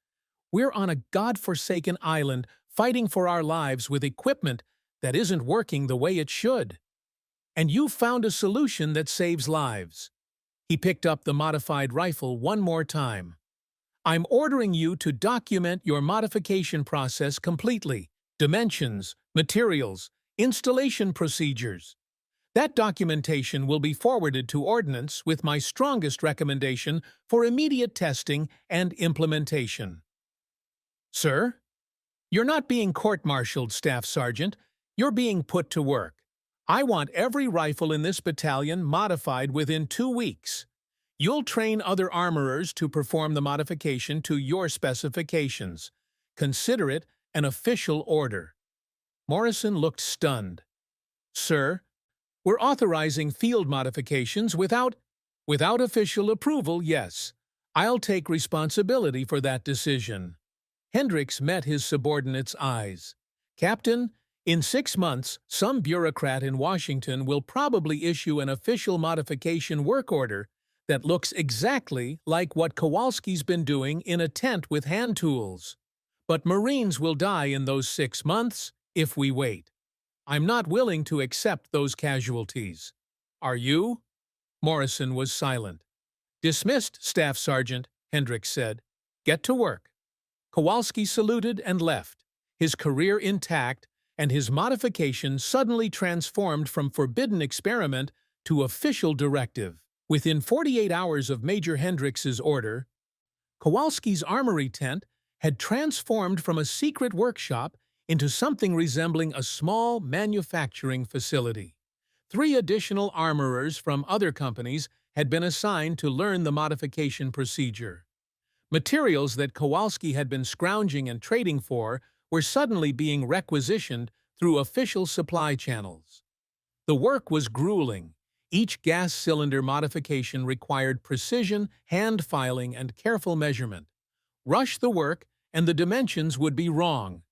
We're on a godforsaken island fighting for our lives with equipment that isn't working the way it should. And you found a solution that saves lives. He picked up the modified rifle one more time. I'm ordering you to document your modification process completely. Dimensions, materials, installation procedures. That documentation will be forwarded to Ordnance with my strongest recommendation for immediate testing and implementation. Sir? You're not being court-martialed, Staff Sergeant. You're being put to work. I want every rifle in this battalion modified within 2 weeks. You'll train other armorers to perform the modification to your specifications. Consider it an official order. Morrison looked stunned. Sir, we're authorizing field modifications without official approval, yes. I'll take responsibility for that decision. Hendricks met his subordinate's eyes. Captain, in 6 months, some bureaucrat in Washington will probably issue an official modification work order that looks exactly like what Kowalski's been doing in a tent with hand tools. But Marines will die in those 6 months if we wait. I'm not willing to accept those casualties. Are you? Morrison was silent. Dismissed, Staff Sergeant, Hendricks said. Get to work. Kowalski saluted and left, his career intact and his modification suddenly transformed from forbidden experiment to official directive. Within 48 hours of Major Hendricks's order, Kowalski's armory tent had transformed from a secret workshop into something resembling a small manufacturing facility. 3 additional armorers from other companies had been assigned to learn the modification procedure. Materials that Kowalski had been scrounging and trading for were suddenly being requisitioned through official supply channels. The work was grueling. Each gas cylinder modification required precision, hand filing, and careful measurement. Rush the work, and the dimensions would be wrong,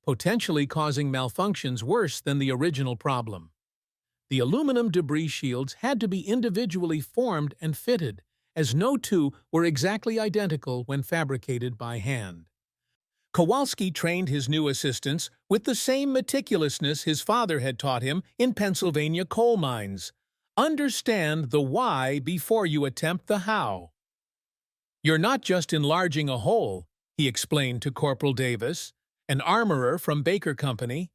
potentially causing malfunctions worse than the original problem. The aluminum debris shields had to be individually formed and fitted, as no two were exactly identical when fabricated by hand. Kowalski trained his new assistants with the same meticulousness his father had taught him in Pennsylvania coal mines. Understand the why before you attempt the how. You're not just enlarging a hole, he explained to Corporal Davis, an armorer from Baker Company.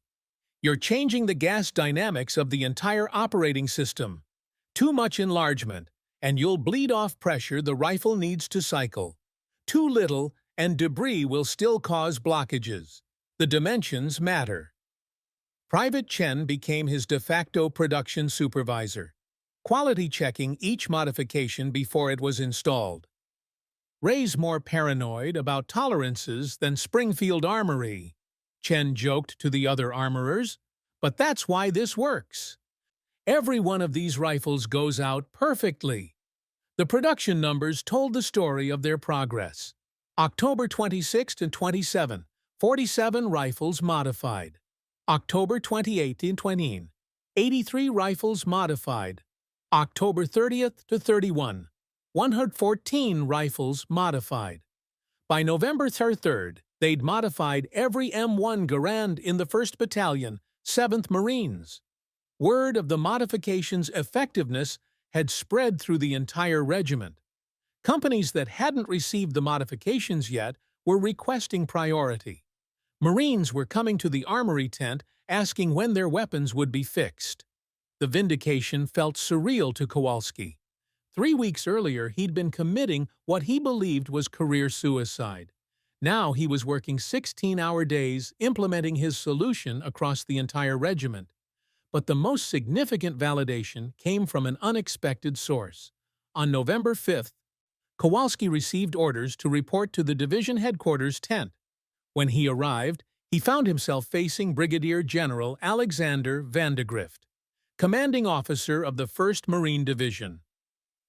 You're changing the gas dynamics of the entire operating system. Too much enlargement, and you'll bleed off pressure the rifle needs to cycle. Too little, and debris will still cause blockages. The dimensions matter. Private Chen became his de facto production supervisor, quality checking each modification before it was installed. Ray's more paranoid about tolerances than Springfield Armory, Chen joked to the other armorers, but that's why this works. Every one of these rifles goes out perfectly. The production numbers told the story of their progress. October 26 and 27, 47 rifles modified. October 28 and 20, 83 rifles modified. October 30th to 31, 114 rifles modified. By November 3rd, they'd modified every M1 Garand in the 1st Battalion, 7th Marines. Word of the modification's effectiveness had spread through the entire regiment. Companies that hadn't received the modifications yet were requesting priority. Marines were coming to the armory tent asking when their weapons would be fixed. The vindication felt surreal to Kowalski. 3 weeks earlier, he'd been committing what he believed was career suicide. Now he was working 16-hour days, implementing his solution across the entire regiment. But the most significant validation came from an unexpected source. On November 5th, Kowalski received orders to report to the division headquarters tent. When he arrived, he found himself facing Brigadier General Alexander Vandegrift, commanding officer of the 1st Marine Division.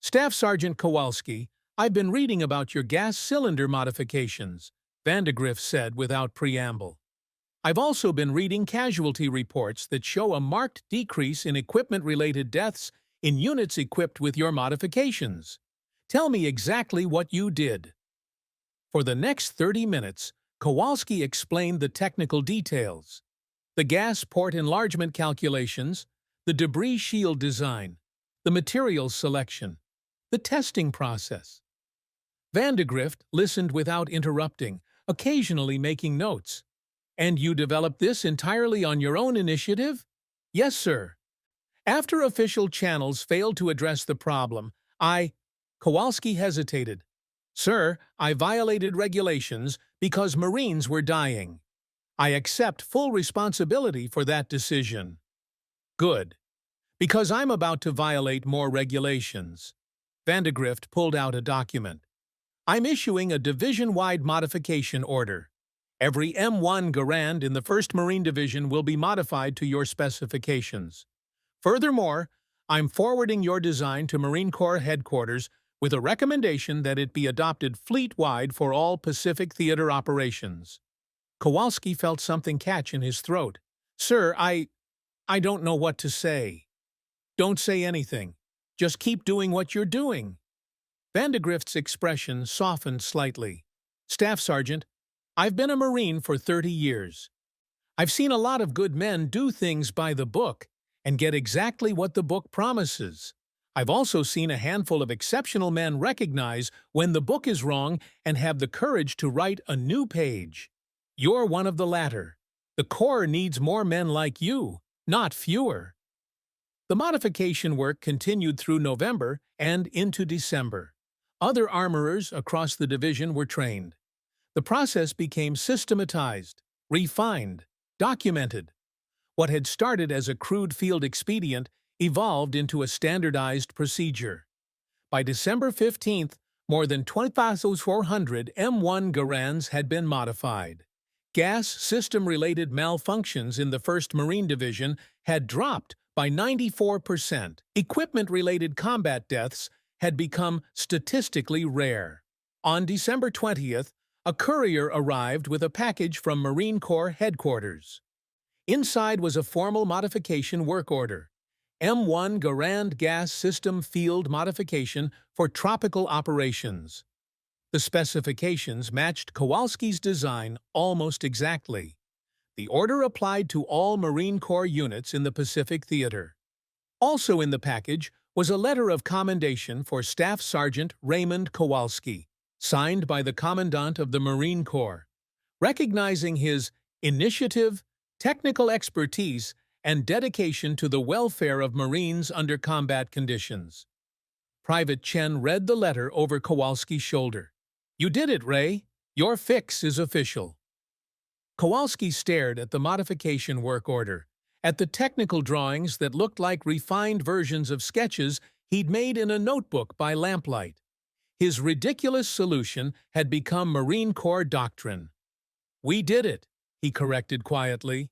Staff Sergeant Kowalski, I've been reading about your gas cylinder modifications, Vandegrift said without preamble. I've also been reading casualty reports that show a marked decrease in equipment-related deaths in units equipped with your modifications. Tell me exactly what you did. For the next 30 minutes, Kowalski explained the technical details, the gas port enlargement calculations, the debris shield design, the materials selection, the testing process. Vandegrift listened without interrupting, occasionally making notes. And you developed this entirely on your own initiative? Yes, sir. After official channels failed to address the problem, Kowalski hesitated. Sir, I violated regulations because Marines were dying. I accept full responsibility for that decision. Good. Because I'm about to violate more regulations. Vandegrift pulled out a document. I'm issuing a division-wide modification order. Every M1 Garand in the 1st Marine Division will be modified to your specifications. Furthermore, I'm forwarding your design to Marine Corps headquarters with a recommendation that it be adopted fleet-wide for all Pacific Theater operations. Kowalski felt something catch in his throat. Sir, I don't know what to say. Don't say anything. Just keep doing what you're doing. Vandegrift's expression softened slightly. Staff Sergeant, I've been a Marine for 30 years. I've seen a lot of good men do things by the book and get exactly what the book promises. I've also seen a handful of exceptional men recognize when the book is wrong and have the courage to write a new page. You're one of the latter. The Corps needs more men like you, not fewer. The modification work continued through November and into December. Other armorers across the division were trained. The process became systematized, refined, documented. What had started as a crude field expedient evolved into a standardized procedure. By December 15th, more than 20,400 M1 Garands had been modified. Gas system-related malfunctions in the 1st Marine Division had dropped by 94%. Equipment-related combat deaths had become statistically rare. On December 20th, a courier arrived with a package from Marine Corps headquarters. Inside was a formal modification work order. M1 Garand gas system field modification for tropical operations. The specifications matched Kowalski's design almost exactly. The order applied to all Marine Corps units in the Pacific Theater. Also in the package was a letter of commendation for Staff Sergeant Raymond Kowalski, signed by the Commandant of the Marine Corps, recognizing his initiative, technical expertise, and dedication to the welfare of Marines under combat conditions. Private Chen read the letter over Kowalski's shoulder. "You did it, Ray. Your fix is official." Kowalski stared at the modification work order, at the technical drawings that looked like refined versions of sketches he'd made in a notebook by lamplight. His ridiculous solution had become Marine Corps doctrine. "We did it," he corrected quietly.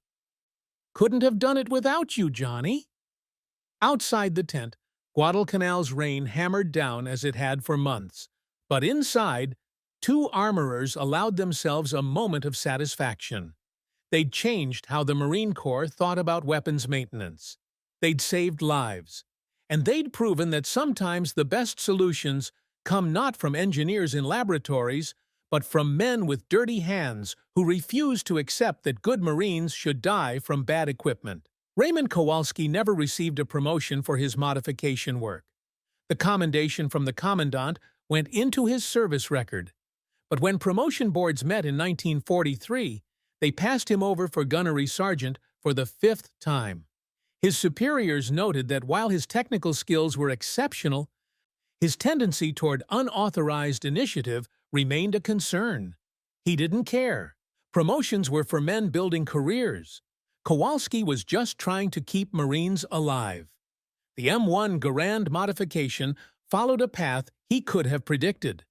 "Couldn't have done it without you, Johnny." Outside the tent, Guadalcanal's rain hammered down as it had for months, but inside, two armorers allowed themselves a moment of satisfaction. They'd changed how the Marine Corps thought about weapons maintenance. They'd saved lives. And they'd proven that sometimes the best solutions come not from engineers in laboratories, but from men with dirty hands who refuse to accept that good Marines should die from bad equipment. Raymond Kowalski never received a promotion for his modification work. The commendation from the Commandant went into his service record. But when promotion boards met in 1943, they passed him over for gunnery sergeant for the 5th time. His superiors noted that while his technical skills were exceptional, his tendency toward unauthorized initiative remained a concern. He didn't care. Promotions were for men building careers. Kowalski was just trying to keep Marines alive. The M1 Garand modification followed a path he could have predicted.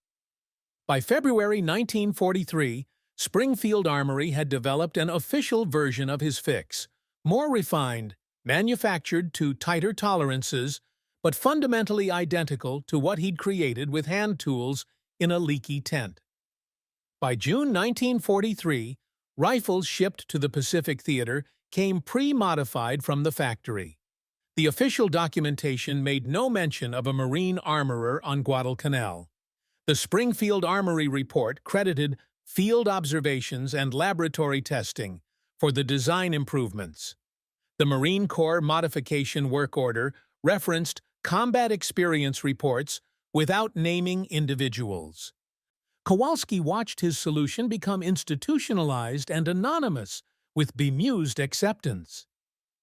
By February 1943, Springfield Armory had developed an official version of his fix, more refined, manufactured to tighter tolerances, but fundamentally identical to what he'd created with hand tools in a leaky tent. By June 1943, rifles shipped to the Pacific Theater came pre-modified from the factory. The official documentation made no mention of a Marine armorer on Guadalcanal. The Springfield Armory report credited field observations and laboratory testing for the design improvements. The Marine Corps Modification Work Order referenced combat experience reports without naming individuals. Kowalski watched his solution become institutionalized and anonymous, with bemused acceptance.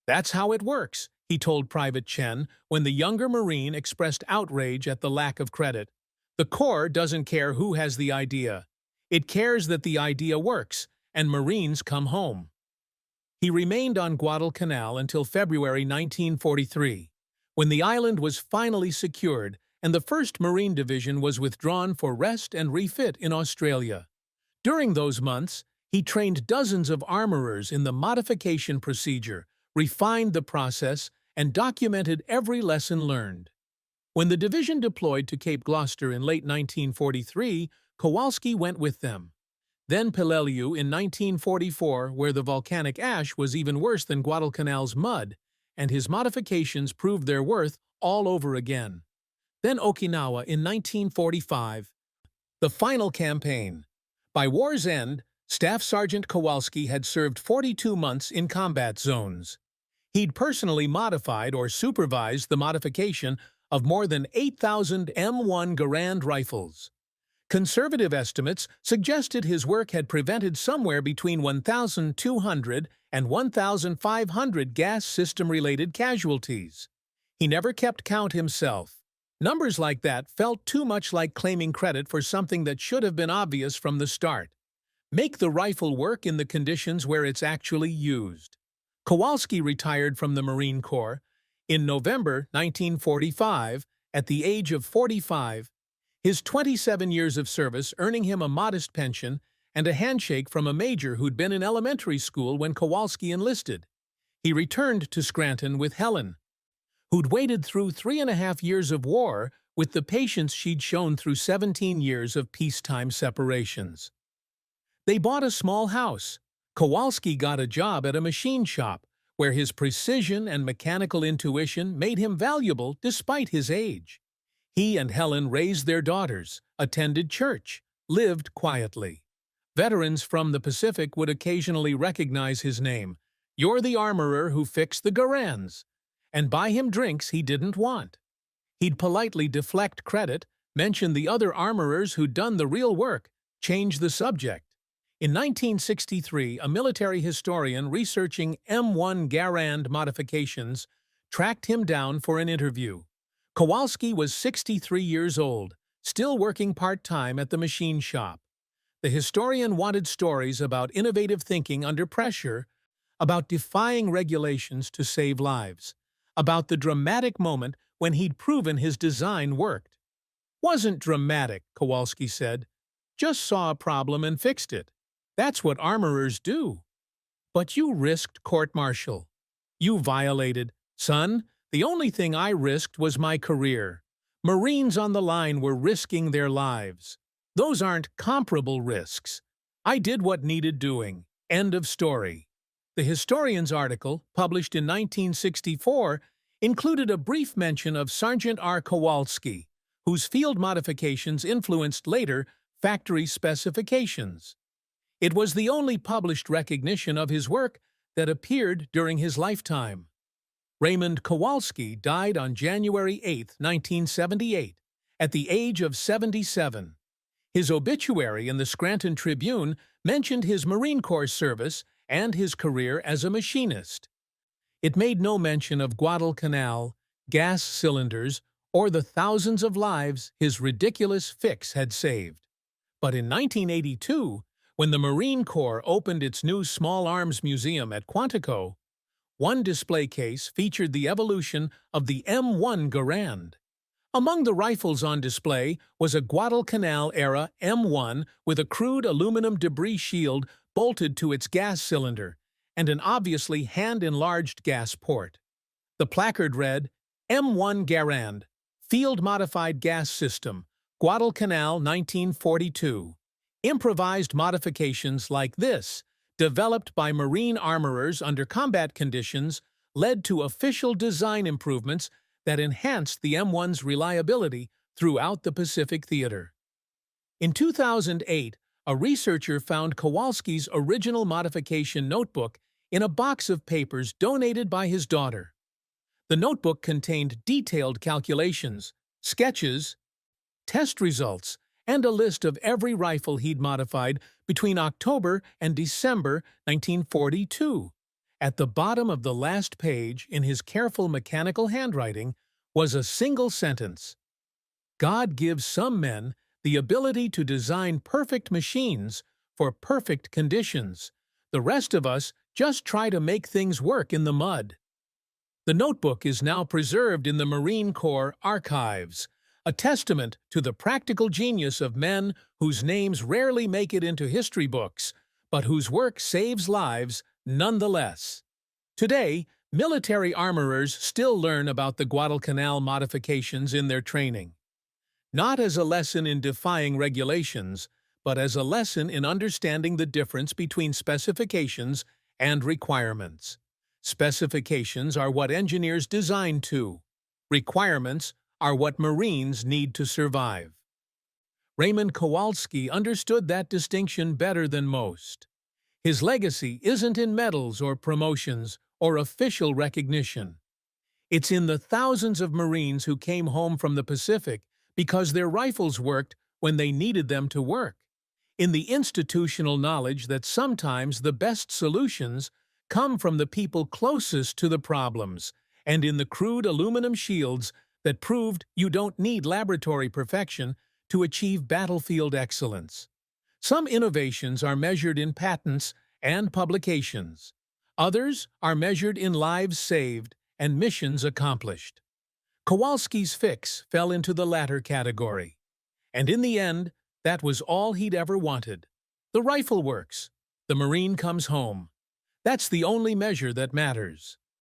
"That's how it works," he told Private Chen when the younger Marine expressed outrage at the lack of credit. "The Corps doesn't care who has the idea. It cares that the idea works, and Marines come home." He remained on Guadalcanal until February 1943, when the island was finally secured and the 1st Marine Division was withdrawn for rest and refit in Australia. During those months, he trained dozens of armorers in the modification procedure, refined the process, and documented every lesson learned. When the division deployed to Cape Gloucester in late 1943, Kowalski went with them. Then Peleliu in 1944, where the volcanic ash was even worse than Guadalcanal's mud, and his modifications proved their worth all over again. Then Okinawa in 1945. The final campaign. By war's end, Staff Sergeant Kowalski had served 42 months in combat zones. He'd personally modified or supervised the modification of more than 8,000 M1 Garand rifles. Conservative estimates suggested his work had prevented somewhere between 1,200 and 1,500 gas system-related casualties. He never kept count himself. Numbers like that felt too much like claiming credit for something that should have been obvious from the start. Make the rifle work in the conditions where it's actually used. Kowalski retired from the Marine Corps in November 1945 at the age of 45, his 27 years of service earning him a modest pension and a handshake from a major who'd been in elementary school when Kowalski enlisted. He returned to Scranton with Helen, who'd waited through 3.5 years of war with the patience she'd shown through 17 years of peacetime separations. They bought a small house. Kowalski got a job at a machine shop, where his precision and mechanical intuition made him valuable despite his age. He and Helen raised their daughters, attended church, lived quietly. Veterans from the Pacific would occasionally recognize his name. "You're the armorer who fixed the Garands," and buy him drinks he didn't want. He'd politely deflect credit, mention the other armorers who'd done the real work, change the subject. In 1963, a military historian researching M1 Garand modifications tracked him down for an interview. Kowalski was 63 years old, still working part-time at the machine shop. The historian wanted stories about innovative thinking under pressure, about defying regulations to save lives, about the dramatic moment when he'd proven his design worked. "Wasn't dramatic," Kowalski said. "Just saw a problem and fixed it. That's what armorers do." "But you risked court-martial. You violated." "Son, the only thing I risked was my career. Marines on the line were risking their lives. Those aren't comparable risks. I did what needed doing. End of story." The historian's article, published in 1964, included a brief mention of Sergeant R. Kowalski, whose field modifications influenced later factory specifications. It was the only published recognition of his work that appeared during his lifetime. Raymond Kowalski died on January 8, 1978, at the age of 77. His obituary in the Scranton Tribune mentioned his Marine Corps service and his career as a machinist. It made no mention of Guadalcanal, gas cylinders, or the thousands of lives his ridiculous fix had saved. But in 1982, when the Marine Corps opened its new Small Arms Museum at Quantico, one display case featured the evolution of the M1 Garand. Among the rifles on display was a Guadalcanal-era M1 with a crude aluminum debris shield bolted to its gas cylinder and an obviously hand-enlarged gas port. The placard read, "M1 Garand, Field-Modified Gas System, Guadalcanal 1942. Improvised modifications like this, developed by Marine armorers under combat conditions, led to official design improvements that enhanced the M1's reliability throughout the Pacific Theater." In 2008, a researcher found Kowalski's original modification notebook in a box of papers donated by his daughter. The notebook contained detailed calculations, sketches, test results, and a list of every rifle he'd modified between October and December 1942. At the bottom of the last page, in his careful mechanical handwriting, was a single sentence: "God gives some men the ability to design perfect machines for perfect conditions. The rest of us just try to make things work in the mud." The notebook is now preserved in the Marine Corps archives, a testament to the practical genius of men whose names rarely make it into history books, but whose work saves lives nonetheless. Today, military armorers still learn about the Guadalcanal modifications in their training. Not as a lesson in defying regulations, but as a lesson in understanding the difference between specifications and requirements. Specifications are what engineers design to. Requirements are what Marines need to survive. Raymond Kowalski understood that distinction better than most. His legacy isn't in medals or promotions or official recognition. It's in the thousands of Marines who came home from the Pacific because their rifles worked when they needed them to work, in the institutional knowledge that sometimes the best solutions come from the people closest to the problems, and in the crude aluminum shields that proved you don't need laboratory perfection to achieve battlefield excellence. Some innovations are measured in patents and publications. Others are measured in lives saved and missions accomplished. Kowalski's fix fell into the latter category. And in the end, that was all he'd ever wanted. The rifle works. The Marine comes home. That's the only measure that matters.